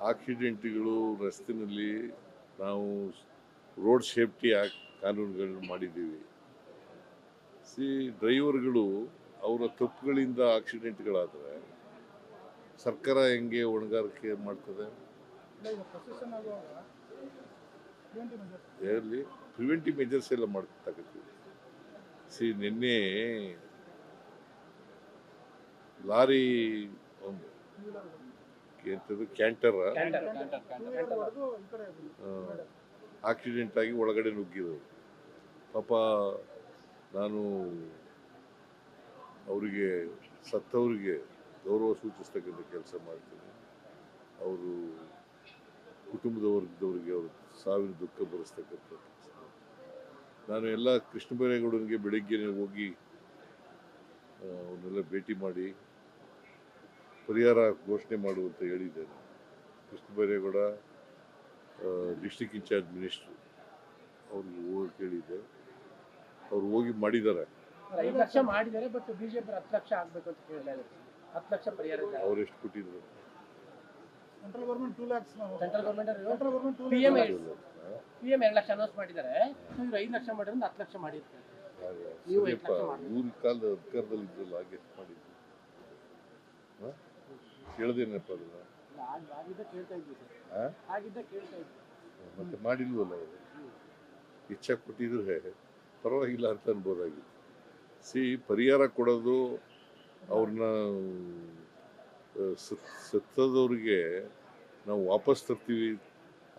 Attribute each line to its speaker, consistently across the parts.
Speaker 1: ಆಕ್ಸಿಡೆಂಟ್ಗಳು ರಸ್ತೆಯಲ್ಲಿ ನಾವು ರೋಡ್ ಸೇಫ್ಟಿ ಆಕ್ಟ್ ಕಾನೂನುಗಳನ್ನು ಮಾಡಿದ್ದೀವಿ. ಡ್ರೈವರ್ಗಳು ಅವರ ತಪ್ಪುಗಳಿಂದ ಆಕ್ಸಿಡೆಂಟ್ಗಳಾದರೆ ಸರ್ಕಾರ ಹೆಂಗೆ ಹೊಣೆಗಾರಿಕೆ ಮಾಡ್ತದೆ? ಎಲ್ಲಿ ಪ್ರಿವೆಂಟಿವ್ ಮೆಜರ್ಸ್ ಎಲ್ಲ ಮಾಡ್ತಕ್ಕಂಥದ್ದು. ನಿನ್ನೆ ಲಾರಿ ಒಂದು ಕ್ಯಾಂಟರ್ ಆಕ್ಸಿಡೆಂಟ್ ಆಗಿ ಒಳಗಡೆ ನುಗ್ಗಿರೋದು. ಪಾಪ ನಾನು ಅವರಿಗೆ ಸತ್ತವರಿಗೆ ಗೌರವ ಸೂಚಿಸ್ತಕ್ಕಂಥ ಕೆಲಸ ಮಾಡ್ತೀನಿ. ಅವರು ಕುಟುಂಬದ ವರ್ಗದವರಿಗೆ ಅವರು ಸಾವಿನ ದುಃಖ ಭರಿಸ್ತಕ್ಕಂಥ ಕೆಲಸ. ನಾನು ಎಲ್ಲ ಕೃಷ್ಣ ಬೈರೇಗೌಡನಿಗೆ ಬೆಳಗ್ಗೆ ಹೋಗಿ ಅವನ್ನೆಲ್ಲ ಭೇಟಿ ಮಾಡಿ ಪರಿಹಾರ ಘೋಷಣೆ ಮಾಡುವಂತ ಹೇಳಿದ್ದೇನೆ. Krishna Byregowda district incharge minister ಅವ್ರಿಗೆ ಹೋಗಿ ಕೇಳಿದ್ದೆ. ಅವ್ರು ಹೋಗಿ ಮಾಡಿದ್ದಾರೆ.
Speaker 2: 5 ಲಕ್ಷ ಮಾಡಿದ್ದಾರೆ. ಬಟ್ ಬಿಜೆಪಿ 10 ಲಕ್ಷ ಆಗಬೇಕು ಅಂತ ಹೇಳಿದ್ದಾರೆ. 10 ಲಕ್ಷ ಪರಿಹಾರ
Speaker 1: ಅವ್ರು ಎಷ್ಟು ಕೊಟ್ಟಿದ್ರು?
Speaker 2: Central government 2 lakh, central government PM 2 lakh announce ಮಾಡಿದ್ದಾರೆ. ಇವರು 5 ಲಕ್ಷ ಮಾಡಿದ್ರೆ 10 ಲಕ್ಷ ಮಾಡಿರ್ತಾರೆ.
Speaker 1: ಇವ್ರ ಕಾಲದ ಅಧಿಕಾರದಲ್ಲಿ ಇದ್ರಲ್ಲ, ಹಾಗೆ ಎಷ್ಟು ಮಾಡಿದ್ರು ಕೇಳದೇನಪ್ಪ ಅದನ್ನ? ಮತ್ತೆ ಮಾಡಿಲ್ವಲ್ಲ ಅವರು. ಹೆಚ್ಚಾಗಿ ಕೊಟ್ಟಿದ್ರೆ ಪರವಾಗಿಲ್ಲ ಅಂತ ಅನ್ಬೋದಾಗಿತ್ತು. ಪರಿಹಾರ ಕೊಡೋದು ಅವ್ರನ್ನ ಸತ್ತದವ್ರಿಗೆ ನಾವು ವಾಪಸ್ ತರ್ತೀವಿ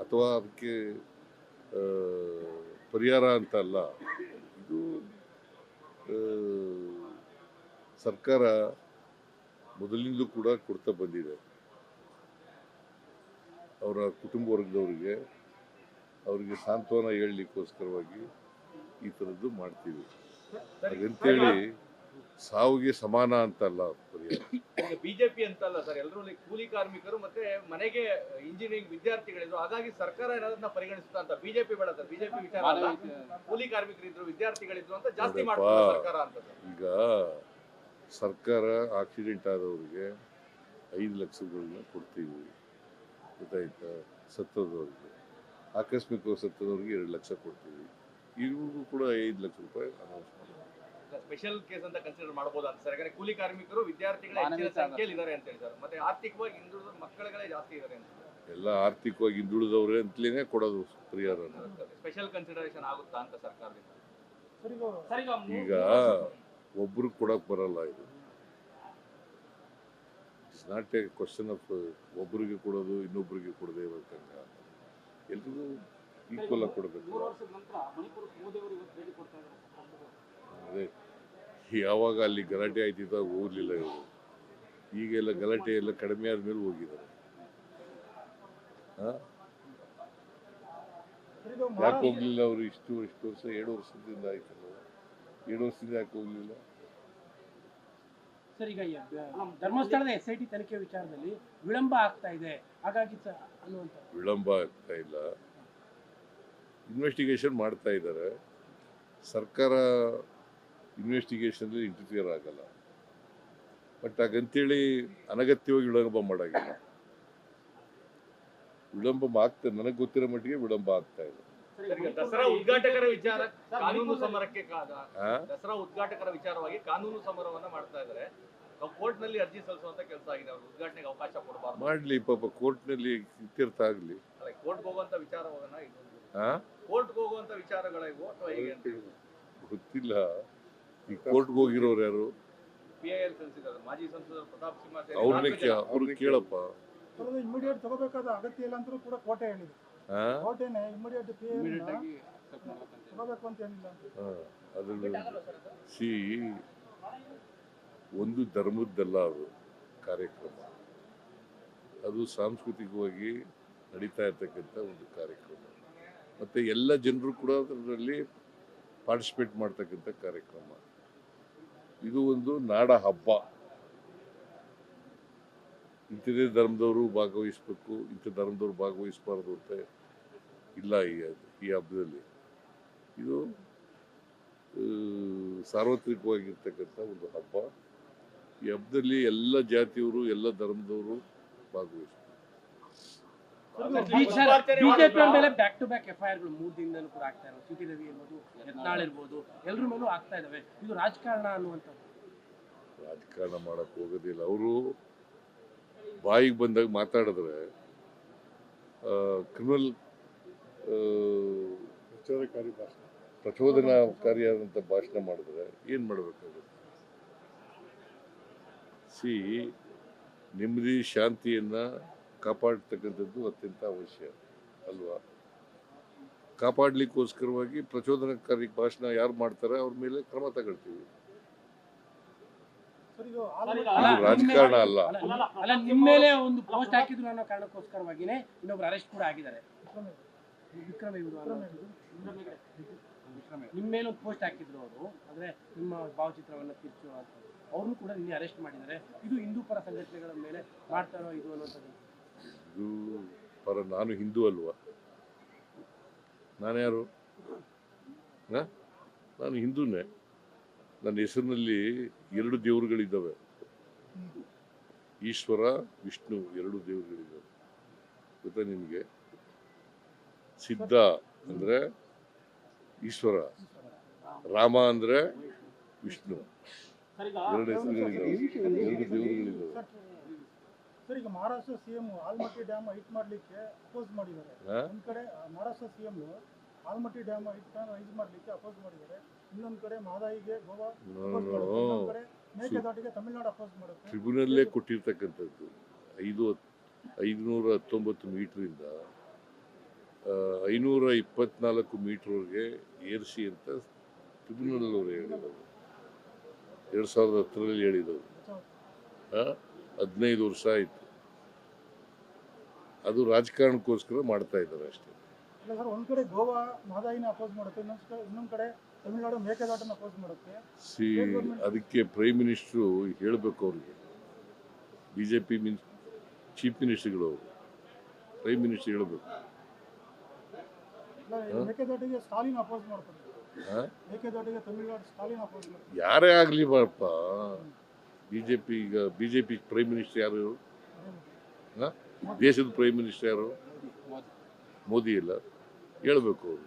Speaker 1: ಅಥವಾ ಅದಕ್ಕೆ ಪರಿಹಾರ ಅಂತ ಅಲ್ಲ. ಇದು ಸರ್ಕಾರ ಮೊದಲಿಂದಲೂ ಕೂಡ ಕೊಡ್ತಾ ಬಂದಿದೆ. ಅವರ ಕುಟುಂಬ ವರ್ಗದವರಿಗೆ ಅವರಿಗೆ ಸಾಂತ್ವನ ಹೇಳಲಿಕ್ಕೋಸ್ಕರವಾಗಿ ಈ ಥರದ್ದು ಮಾಡ್ತೀವಿ. ಹಾಗಂತೇಳಿ ಸಾವಿಗೆ ಸಮಾನ ಅಂತಲ್ಲ ಪರಿಹಾರ.
Speaker 3: ಬಿಜೆಪಿ ಅಂತಲ್ಲ ಸರ್, ಎಲ್ಲರೂ ಕೂಲಿ ಕಾರ್ಮಿಕರು ಮತ್ತೆ ಮನೆಗೆ ಇಂಜಿನಿಯರಿಂಗ್ ವಿದ್ಯಾರ್ಥಿಗಳಿದ್ರು. ಹಾಗಾಗಿ ಸರ್ಕಾರ ಏನಾದ್ರನ್ನ ಪರಿಗಣಿಸುತ್ತಾ ಅಂತ. ಬಿಜೆಪಿ ಬೇಡ ಸರ್, ಬಿಜೆಪಿ ವಿಚಾರ ಅಲ್ಲ. ಕೂಲಿ ಕಾರ್ಮಿಕರಿದ್ರು, ವಿದ್ಯಾರ್ಥಿಗಳಿದ್ರು ಅಂತ ಜಾಸ್ತಿ ಮಾಡ್ತಾರೆ ಸರ್ಕಾರ ಅಂತ.
Speaker 1: ಈಗ ಸರ್ಕಾರ ಆಕ್ಸಿಡೆಂಟ್ ಆದವರಿಗೆ 5 ಲಕ್ಷಗಳನ್ನ ಕೊಡ್ತೀವಿ, ಗೊತ್ತಾಯ್ತಾ? ಸತ್ತದವ್ರಿಗೆ, ಆಕಸ್ಮಿಕವಾಗಿ ಸತ್ತದವ್ರಿಗೆ 2 ಲಕ್ಷ ಕೊಡ್ತೀವಿ. ಇವ್ರಿಗೂ ಕೂಡ 5 ಲಕ್ಷ ರೂಪಾಯಿ ಅನೌನ್ಸ್ ಮಾಡ್ತೀವಿ.
Speaker 3: ಸ್ಪೆಷಲ್ ಕೇಸ್ ಅಂತ ಕನ್ಸಿಡರ್ ಮಾಡಬಹುದು ಅಂತ ಸರ್. ಯಾಕಂದ್ರೆ ಕೂಲಿ ಕಾರ್ಮಿಕರು ವಿದ್ಯಾರ್ಥಿಗಳ ಹೆಚ್ಚಿನ ಸಂಖ್ಯೆಯಲ್ಲಿ ಇದ್ದಾರೆ ಅಂತ ಹೇಳಿ ಸರ್. ಮತ್ತೆ ಆರ್ಥಿಕವಾಗಿ ಹಿಂದುಳಿದ ಮಕ್ಕಳುಗಳೇ ಜಾಸ್ತಿ ಇದ್ದಾರೆ ಅಂತ.
Speaker 1: ಎಲ್ಲ ಆರ್ಥಿಕವಾಗಿ ಹಿಂದುಳಿದವ್ರೆ ಅಂತಲೇ ಕೊಡೋದು ಪರಿಹಾರ.
Speaker 3: ಸ್ಪೆಷಲ್ ಕನ್ಸಿಡರೇಷನ್ ಆಗುತ್ತಾ ಅಂತ ಸರ್ಕಾರದಿಂದ?
Speaker 1: ಈಗ ಒಬ್ರು ಕೊಡಕ್ ಬರಲ್ಲ. ಇದು it's not A question of ಒಬ್ಬರಿಗೆ ಕೊಡೋದು ಇನ್ನೊಬ್ಬರಿಗೆ ಕೊಡದೆ ಇರಬೇಕಂಗ. ಎಲ್ರಿಗೂ ಈಕ್ವಲ್ ಆಗಿ ಕೊಡಬೇಕು. ಅದೇ ಯಾವಾಗ ಅಲ್ಲಿ ಗಲಾಟೆ ಆಯ್ತಿದ್ದ ಹೋಗ್ಲಿಲ್ಲ ಇವರು. ಈಗೆಲ್ಲ ಗಲಾಟೆ ಎಲ್ಲ ಕಡಿಮೆ ಆದ್ಮೇಲೆ ಹೋಗಿದ್ದಾರೆ. ಯಾಕೆ ಹೋಗ್ಲಿಲ್ಲ ಅವರು? ಇಷ್ಟು ವರ್ಷ 7 ವರ್ಷದಿಂದ ಆಯ್ತಲ್ಲ. 7 ವರ್ಷದಿಂದ ಯಾಕೆ ಹೋಗ್ಲಿಲ್ಲ
Speaker 2: ಸರ್? ಈಗ ಧರ್ಮಸ್ಥಳದ SIT ತನಿಖೆ ವಿಚಾರದಲ್ಲಿ ವಿಳಂಬ ಆಗ್ತಾ ಇದೆ, ಹಾಗಾಗಿ ಅನ್ನುವಂಥ.
Speaker 1: ವಿಳಂಬ ಆಗ್ತಾ ಇಲ್ಲ, ಇನ್ವೆಸ್ಟಿಗೇಷನ್ ಮಾಡ್ತಾ ಇದ್ದಾರೆ. ಸರ್ಕಾರ ಇನ್ವೆಸ್ಟಿಗೇಷನ್ ಇಂಟರ್ಫಿಯರ್ ಆಗಲ್ಲ. ಬಟ್ ಹಾಗಂತೇಳಿ ಅನಗತ್ಯವಾಗಿ ವಿಳಂಬ ಮಾಡಾಗಿಲ್ಲ. ವಿಳಂಬ ಆಗ್ತಾ, ನನಗೆ ಗೊತ್ತಿರೋ ಮಟ್ಟಿಗೆ ವಿಳಂಬ ಆಗ್ತಾ ಇದೆ.
Speaker 3: ದಸರಾ ಉದ್ಘಾಟಕರ ವಿಚಾರ ಕಾನೂನು ಸಮರಕ್ಕೆ ದಸರಾ ಉದ್ಘಾಟಕರ ವಿಚಾರವಾಗಿ ಕಾನೂನು ಸಮರವನ್ನ ಮಾಡ್ತಾ ಇದ್ದಾರೆ. ಕೋರ್ಟ್ ನಲ್ಲಿ ಅರ್ಜಿ ಸಲ್ಲಿಸುವಂತ ಕೆಲಸ ಆಗಿದೆ. ಅವರು ಉದ್ಘಾಟನೆಗೆ ಅವಕಾಶ ಕೊಡಬಾರ್ದು.
Speaker 1: ಮಾಡ್ಲಿ ಪಾಪ, ಕೋರ್ಟ್ ನಲ್ಲಿ ಇತ್ಯರ್ಥ ಆಗ್ಲಿ.
Speaker 3: ಕೋರ್ಟ್ ಹೋಗುವಂತ ವಿಚಾರವನ್ನ ಕೋರ್ಟ್ ಹೋಗುವಂತ ವಿಚಾರಗಳಿಗೂ ಅಥವಾ ಹೇಗೆ ಅಂತ
Speaker 1: ಗೊತ್ತಿಲ್ಲ. ಈ ಕೋರ್ಟ್ ಹೋಗಿರೋರು ಯಾರು?
Speaker 3: PIL ಸಲ್ಲಿಸಿದ್ದಾರೆ ಮಾಜಿ ಸಂಸದರು ಪ್ರತಾಪ್ ಸಿಂಹ.
Speaker 1: ಅವ್ರನ್ನ ಕೇಳಪ್ಪ.
Speaker 4: ಇಮಿಡಿಯೇಟ್ ತಗೋಬೇಕಾದ ಅಗತ್ಯ ಇಲ್ಲ ಅಂತ ಕೂಡ ಕೋರ್ಟೆ ಹೇಳಿದೆ. ಕೋರ್ಟೇನೆ ಇಮಿಡಿಯೇಟ್ ತಗೋಬೇಕು ಅಂತ ಏನಿಲ್ಲ.
Speaker 1: ಒಂದು ಧರ್ಮದ್ದಲ್ಲ ಅದು ಕಾರ್ಯಕ್ರಮ. ಅದು ಸಾಂಸ್ಕೃತಿಕವಾಗಿ ನಡೀತಾ ಇರ್ತಕ್ಕಂಥ ಒಂದು ಕಾರ್ಯಕ್ರಮ. ಮತ್ತೆ ಎಲ್ಲ ಜನರು ಕೂಡ ಅದರಲ್ಲಿ ಪಾರ್ಟಿಸಿಪೇಟ್ ಮಾಡ್ತಕ್ಕಂಥ ಕಾರ್ಯಕ್ರಮ. ಇದು ಒಂದು ನಾಡ ಹಬ್ಬ. ಇಂಥದೇ ಧರ್ಮದವರು ಭಾಗವಹಿಸ್ಬೇಕು, ಇಂಥ ಧರ್ಮದವರು ಭಾಗವಹಿಸಬಾರ್ದು ಅಂತ ಇಲ್ಲ ಈ ಹಬ್ಬದಲ್ಲಿ. ಇದು ಸಾರ್ವತ್ರಿಕವಾಗಿರ್ತಕ್ಕಂಥ ಒಂದು ಹಬ್ಬ. ಈ ಹಬ್ಬದಲ್ಲಿ ಎಲ್ಲ ಜಾತಿಯವರು, ಎಲ್ಲ ಧರ್ಮದವರು ಭಾಗವಹಿಸ್ಬೇಕು.
Speaker 2: ಬಿಜೆಪಿ ಮೇಲೆ ಬ್ಯಾಕ್ ಟು ಬ್ಯಾಕ್ FIR-ಗಳು 3 ದಿನದಲ್ಲೂ ಕೂಡ ಆಗ್ತಾ ಇರೋದು. ಸಿಟಿ ರವಿ ಇರ್ಬೋದು, ಯತ್ನಾಳ್ ಇರ್ಬೋದು, ಎಲ್ಲರ ಮೇಲೂ ಆಗ್ತಾ ಇದಾವೆ. ಇದು ರಾಜಕಾರಣ ಅನ್ನುವಂಥದ್ದು.
Speaker 1: ರಾಜಕಾರಣ ಮಾಡಕ್ ಹೋಗೋದಿಲ್ಲ. ಅವರು ಬಾಯಿಗೆ ಬಂದಾಗ ಮಾತಾಡಿದ್ರೆ ಕ್ರಿಮಿನಲ್ ಪ್ರಚೋದನಾಕಾರಿಯಾದಂಥ ಭಾಷಣ ಮಾಡಿದ್ರೆ ಏನು ಮಾಡಬೇಕಾಗುತ್ತೆ? ನೆಮ್ಮದಿ ಶಾಂತಿಯನ್ನು ಕಾಪಾಡ್ತಕ್ಕಂಥದ್ದು ಅತ್ಯಂತ ಅವಶ್ಯ ಅಲ್ವಾ? ಕಾಪಾಡಲಿಕ್ಕೋಸ್ಕರವಾಗಿ ಪ್ರಚೋದನಕಾರಿ ಭಾಷಣ ಯಾರು ಮಾಡ್ತಾರೆ ಅವ್ರ ಮೇಲೆ ಕ್ರಮ ತಗೊಳ್ತೀವಿ. ಇದು ರಾಜಕಾರಣ ಅಲ್ಲ.
Speaker 2: ಅಲ್ಲ, ನಿಮ್ಮ ಮೇಲೆ ಒಂದು ಪೋಸ್ಟ್ ಹಾಕಿದ್ರು ಅನ್ನೋ ಕಾರಣಕ್ಕೋಸ್ಕರವಾಗಿನೇ ಇನ್ನೊಬ್ರು ಅರೆಸ್ಟ್ ಕೂಡ ಆಗಿದ್ದಾರೆ. ವಿಕ್ರಮ್ ಇವರು ನಿಮ್ಮ ಮೇಲೆ ಒಂದು ಪೋಸ್ಟ್ ಹಾಕಿದ್ರು ಅವರು, ಅಂದ್ರೆ ನಿಮ್ಮ ಭಾವಚಿತ್ರವನ್ನು ತಿರ್ಚು ಅಂತ, ಅವ್ರನ್ನೂ ಕೂಡ ನಿನ್ನೆ ಅರೆಸ್ಟ್ ಮಾಡಿದ್ದಾರೆ. ಇದು ಹಿಂದೂ ಪರ ಸಂಘಟನೆಗಳ ಮೇಲೆ ಮಾಡ್ತಾರೋ ಇದು ಅನ್ನೋಂಥದ್ದು.
Speaker 1: ಇದು ಪರ, ನಾನು ಹಿಂದೂ ಅಲ್ವಾ? ನಾನ್ಯಾರು? ನಾನು ಹಿಂದೂನೇ. ನನ್ನ ಹೆಸರಿನಲ್ಲಿ 2 ದೇವರುಗಳಿದ್ದಾವೆ, ಈಶ್ವರ ವಿಷ್ಣು 2 ದೇವರುಗಳಿದ್ದಾವೆ. ಗೊತ್ತಾ ನಿಮಗೆ? ಸಿದ್ಧ ಅಂದ್ರೆ ಈಶ್ವರ, ರಾಮ ಅಂದ್ರೆ ವಿಷ್ಣು, 2 ಹೆಸರುಗಳಿದ್ದಾವೆ, 2 ದೇವರುಗಳಿದ್ದಾವೆ.
Speaker 4: ಸರ್, ಈಗ Maharashtra CM Almatti dam height ಮಾಡ್ಲಿಕ್ಕೆ ಅಪೋಸ್ ಮಾಡಿದ್ದಾರೆ. ಒಂದ್ ಕಡೆ Maharashtra CM Almatti dam height ಮಾಡ್ಲಿಕ್ಕೆ ಅಪೋಸ್ ಮಾಡಿದ್ದಾರೆ. ಇನ್ನೊಂದ್ ಕಡೆ ಮಹದಾಯಿಗೆ ಗೋವಾ ಅಪೋಸ್ ಮಾಡುತ್ತೆ, ಇನ್ನೊಂದ್ ಕಡೆ ಮೇಕೆದಾಟಿಗೆ ತಮಿಳುನಾಡು ಅಪೋಸ್ ಮಾಡುತ್ತೆ.
Speaker 1: ಟ್ರಿಬ್ಯುನಲ್ಲೇ ಕೊಟ್ಟಿರ್ತಕ್ಕಂಥದ್ದು 519 ಮೀಟರಿಂದ 524 ಮೀಟರ್ವರೆಗೆ ಏರಿಸಿ ಅಂತ ಟ್ರಿಬ್ಯುನಲ್ ಅವರು ಹೇಳಿದರು. 2010ರಲ್ಲಿ ಹೇಳಿದರು. 15 ವರ್ಷ ಆಯಿತು. ಅದು ರಾಜಕಾರಣಕ್ಕೋಸ್ಕರ ಮಾಡ್ತಾ ಇದ್ದಾರೆ ಅಷ್ಟೇ.
Speaker 4: ಇಲ್ಲ ಸರ್, ಒಂದ್ ಕಡೆ ಗೋವಾ ಮಹದಾಯಿನ ಅಪೋಸ್ ಮಾಡುತ್ತೆ, ಇನ್ನೊಂದ್ ಕಡೆ ತಮಿಳುನಾಡು ಮೇಕೆದಾಟನ್ನ ಅಪೋಸ್ ಮಾಡುತ್ತೆ.
Speaker 1: ಅದಕ್ಕೆ ಪ್ರೈಮ್ ಮಿನಿಸ್ಟ್ರು ಹೇಳಬೇಕು ಅವ್ರಿಗೆ. ಬಿಜೆಪಿ ಚೀಫ್ ಮಿನಿಸ್ಟರ್ಗಳು ಅವರು, ಪ್ರೈಮ್ ಮಿನಿಸ್ಟರ್ ಹೇಳಬೇಕು.
Speaker 4: ಮೇಕೆದಾಟಿಗೆ ಸ್ಟಾಲಿನ್ ಅಪೋಸ್ ಮಾಡ್ತಾರೆ, ಮೇಕೆದಾಟಿಗೆ ತಮಿಳುನಾಡು ಸ್ಟಾಲಿನ್ ಅಪೋಸ್ ಮಾಡ್ತಾರೆ.
Speaker 1: ಯಾರೇ ಆಗ್ಲಿ ಬಾರಪ್ಪ, ಬಿಜೆಪಿ ಪ್ರೈಮ್ ಮಿನಿಸ್ಟರ್ ಯಾರು? ದೇಶದ ಪ್ರೈಮ್ ಮಿನಿಸ್ಟರ್ ಯಾರು? ಮೋದಿ ಇಲ್ಲ. ಹೇಳ್ಬೇಕು ಅವರು.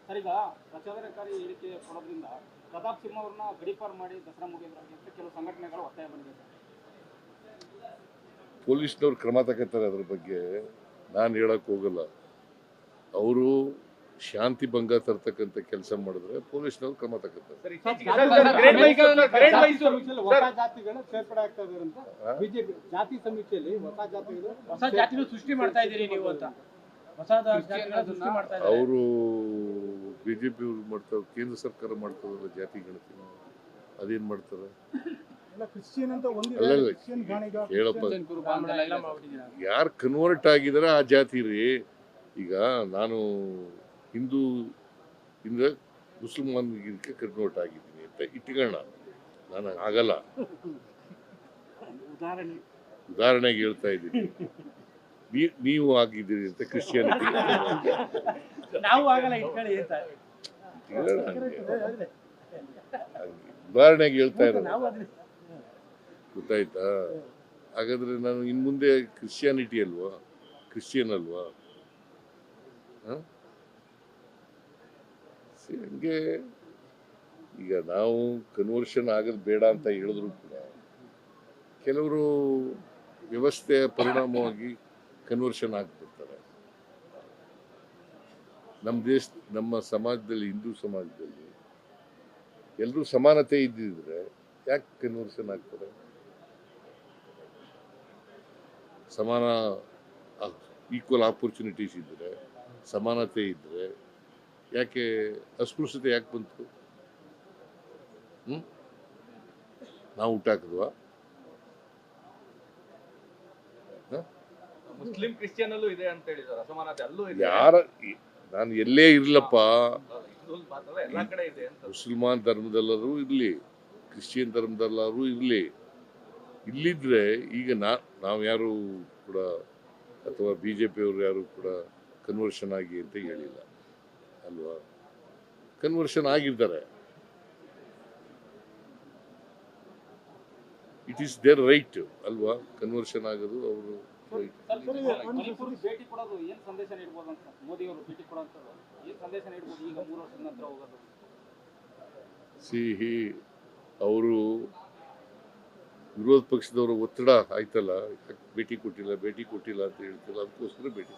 Speaker 5: ಸರ್, ಈಗ ಪ್ರಚೋದನಕಾರಿ ಹೇಳಿಕೆ ಕೊಡೋದ್ರಿಂದ ಪ್ರತಾಪ್ ಸಿಂಹ ಅವ್ರನ್ನ ಗಡೀಪಾರು ಮಾಡಿ ದಸರಾ ಮುಗಿಯೋದ್ರಾಗೆ ಅಂತ ಕೆಲವು ಸಂಘಟನೆಗಳು ಒತ್ತಾಯ ಬಂದಿದೆ.
Speaker 1: ಪೊಲೀಸ್ನವ್ರು ಕ್ರಮ ತಗೋತಾರೆ. ಅದ್ರ ಬಗ್ಗೆ ನಾನು ಹೇಳಕ್ ಹೋಗಲ್ಲ. ಅವರು ಶಾಂತಿ ಭಂಗ ತರ್ತಕ್ಕಂಥ ಕೆಲಸ ಮಾಡಿದ್ರೆ ಪೊಲೀಸ್ನವ್ರು ಕ್ರಮ ತಗೋತಾರೆ.
Speaker 5: ಹೊಸ ಜಾತಿಗಳು ಸೇರ್ಪಡೆ ಆಗ್ತಾ ಇದ್ದಾರೆ ಅಂತ ಬಿಜೆಪಿ ಜಾತಿ ಸಮೀಕ್ಷೆಯಲ್ಲಿ
Speaker 2: ಹೊಸ ಜಾತಿಗಳು ಸೃಷ್ಟಿ ಮಾಡ್ತಾ ಇದ್ದೀರಿ ನೀವು ಅಂತ, ಹೊಸ ಜಾತಿಗಳ ಸೃಷ್ಟಿ ಮಾಡ್ತಾ ಇದ್ದಾರೆ
Speaker 1: ಅವರು. ಬಿಜೆಪಿ ಅವ್ರು ಮಾಡ್ತಾರೆ, ಕೇಂದ್ರ ಸರ್ಕಾರ ಮಾಡ್ತಾರಲ್ಲ ಜಾತಿ ಗಣತಿ, ಅದೇನ್ ಮಾಡ್ತಾರೆ? ಹೇಳಪ್ಪ, ಯಾರು ಕನ್ವರ್ಟ್ ಆಗಿದಾರೆ ಆ ಜಾತಿ ರೀ. ಈಗ ನಾನು ಹಿಂದೂ ಇಂದ ಮುಸಲ್ಮಾನ್ಗೆ ಕನ್ವರ್ಟ್ ಆಗಿದ್ದೀನಿ ಅಂತ ಇಟ್ಕೊಳ್ಳೋಣ, ನಾನು ಆಗಲ್ಲ. ಉದಾಹರಣೆಗೆ ಹೇಳ್ತಾ ಇದ್ದೀನಿ. ನೀವು ಆಗಿದ್ದೀರಿ ಅಂತ ಕ್ರಿಶ್ಚಿಯಾನಿಟಿ,
Speaker 2: ನಾವು ಆಗಲ್ಲ ಇಟ್ಕೊಳ್ಳಿ ಅಂತ
Speaker 1: ಉದಾಹರಣೆಗೆ ಹೇಳ್ತಾ ಇರೋದು. ಗೊತ್ತಾಯ್ತಾ? ಹಾಗಾದ್ರೆ ನಾನು ಇನ್ನು ಮುಂದೆ ಕ್ರಿಶ್ಚಿಯಾನಿಟಿ ಅಲ್ವಾ, ಕ್ರಿಶ್ಚಿಯನ್ ಅಲ್ವಾ? ಹಂಗೆ ಈಗ ನಾವು ಕನ್ವರ್ಷನ್ ಆಗೋದು ಬೇಡ ಅಂತ ಹೇಳಿದ್ರು ಕೂಡ ಕೆಲವರು ವ್ಯವಸ್ಥೆಯ ಪರಿಣಾಮವಾಗಿ ಕನ್ವರ್ಷನ್ ಆಗ್ಬಿಡ್ತಾರೆ. ನಮ್ಮ ಸಮಾಜದಲ್ಲಿ, ಹಿಂದೂ ಸಮಾಜದಲ್ಲಿ ಎಲ್ಲರೂ ಸಮಾನತೆ ಇದ್ದಿದ್ರೆ ಯಾಕೆ ಕನ್ವರ್ಷನ್ ಆಗ್ತಾರೆ? ಸಮಾನ ಈಕ್ವಲ್ ಆಪರ್ಚುನಿಟೀಸ್ ಇದ್ರೆ, ಸಮಾನತೆ ಇದ್ರೆ ಯಾಕೆ ಅಸ್ಪೃಶ್ಯತೆ ಯಾಕೆ ಬಂತು? ನಾವು ಹುಟ್ಟಾಕಿದ್ವಾ?
Speaker 3: ಮುಸ್ಲಿಂ ಕ್ರಿಶ್ಚಿಯನ್ ಅಲ್ಲೂ ಇದೆ ಅಂತ ಹೇಳಿದ್ದಾರೆ, ಅಸಮಾನತೆ ಅಲ್ಲೂ ಇದೆ.
Speaker 1: ಯಾರ ನಾನು ಎಲ್ಲೇ ಇರ್ಲಪ್ಪ,
Speaker 3: ಎಲ್ಲಾ ಕಡೆ ಇದೆ ಅಂತ.
Speaker 1: ಮುಸಲ್ಮಾನ್ ಧರ್ಮದಲ್ಲರೂ ಇರ್ಲಿ, ಕ್ರಿಶ್ಚಿಯನ್ ಧರ್ಮದಲ್ಲರೂ ಇರ್ಲಿ, ಇಲ್ಲಿದ್ರೆ ಈಗ ನಾವ್ಯಾರು ಕೂಡ ಅಥವಾ ಬಿಜೆಪಿಯವರು ಯಾರು ಕೂಡ ಕನ್ವರ್ಷನ್ ಆಗಿ ಅಂತ ಹೇಳಿಲ್ಲ ಅಲ್ವಾ? ಕನ್ವರ್ಷನ್ ಆಗಿದ್ದಾರೆ. ಇಟ್ ಈಸ್ ದೇರ್ ರೈಟ್ ಅಲ್ವಾ? ಕನ್ವರ್ಷನ್ ಆಗೋದು ಅವರು
Speaker 5: ಮಣಿಪುರ್ ಭೇಟಿ ಕೊಡೋದು ಏನ್ ಸಂದೇಶ ನೀಡಬಹುದು ಅಂತ ಮೋದಿ ಅವರು ಭೇಟಿ ಕೊಡೋಂಥದ್ದು ಏನ್ ಸಂದೇಶ ನೀಡಬಹುದು ಈಗ 3 ವರ್ಷದ ನಂತರ ಹೋಗೋದು?
Speaker 1: ಸಿಹಿ ಅವರು ವಿರೋಧ ಪಕ್ಷದವರು ಒತ್ತಡ ಆಯ್ತಲ್ಲ, ಭೇಟಿ ಕೊಟ್ಟಿಲ್ಲ ಅಂತ ಹೇಳ್ತಿಲ್ಲ, ಅದಕ್ಕೋಸ್ಕರ ಭೇಟಿ